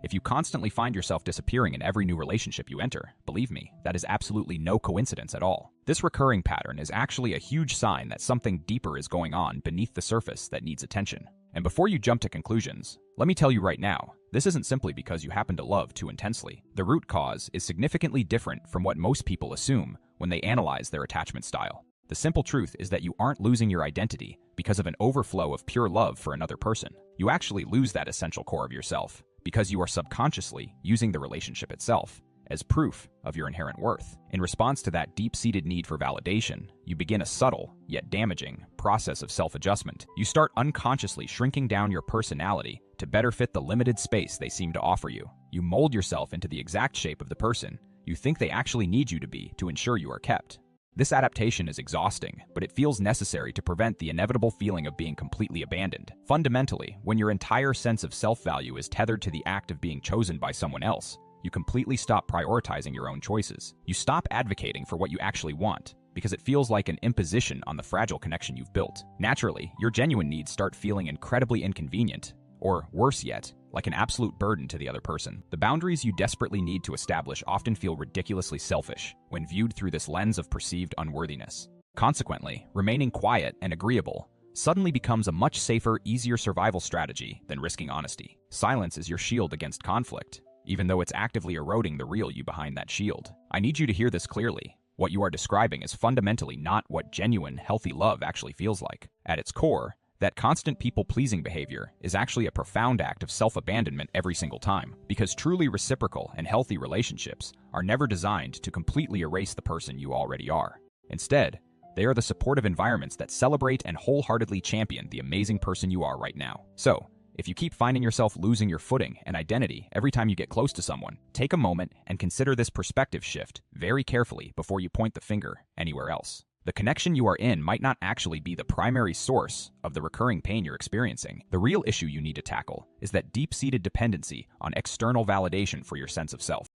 If you constantly find yourself disappearing in every new relationship you enter, believe me, that is absolutely no coincidence at all. This recurring pattern is actually a huge sign that something deeper is going on beneath the surface that needs attention. And before you jump to conclusions, let me tell you right now, this isn't simply because you happen to love too intensely. The root cause is significantly different from what most people assume when they analyze their attachment style. The simple truth is that you aren't losing your identity because of an overflow of pure love for another person. You actually lose that essential core of yourself because you are subconsciously using the relationship itself as proof of your inherent worth. In response to that deep-seated need for validation, you begin a subtle, yet damaging, process of self-adjustment. You start unconsciously shrinking down your personality to better fit the limited space they seem to offer you. You mold yourself into the exact shape of the person you think they actually need you to be to ensure you are kept. This adaptation is exhausting, but it feels necessary to prevent the inevitable feeling of being completely abandoned. Fundamentally, when your entire sense of self-value is tethered to the act of being chosen by someone else, you completely stop prioritizing your own choices. You stop advocating for what you actually want, because it feels like an imposition on the fragile connection you've built. Naturally, your genuine needs start feeling incredibly inconvenient, or worse yet, like an absolute burden to the other person. The boundaries you desperately need to establish often feel ridiculously selfish when viewed through this lens of perceived unworthiness. Consequently, remaining quiet and agreeable suddenly becomes a much safer, easier survival strategy than risking honesty. Silence is your shield against conflict, even though it's actively eroding the real you behind that shield. I need you to hear this clearly. What you are describing is fundamentally not what genuine, healthy love actually feels like. At its core, that constant people-pleasing behavior is actually a profound act of self-abandonment every single time, because truly reciprocal and healthy relationships are never designed to completely erase the person you already are. Instead, they are the supportive environments that celebrate and wholeheartedly champion the amazing person you are right now. So, if you keep finding yourself losing your footing and identity every time you get close to someone, take a moment and consider this perspective shift very carefully before you point the finger anywhere else. The connection you are in might not actually be the primary source of the recurring pain you're experiencing. The real issue you need to tackle is that deep-seated dependency on external validation for your sense of self.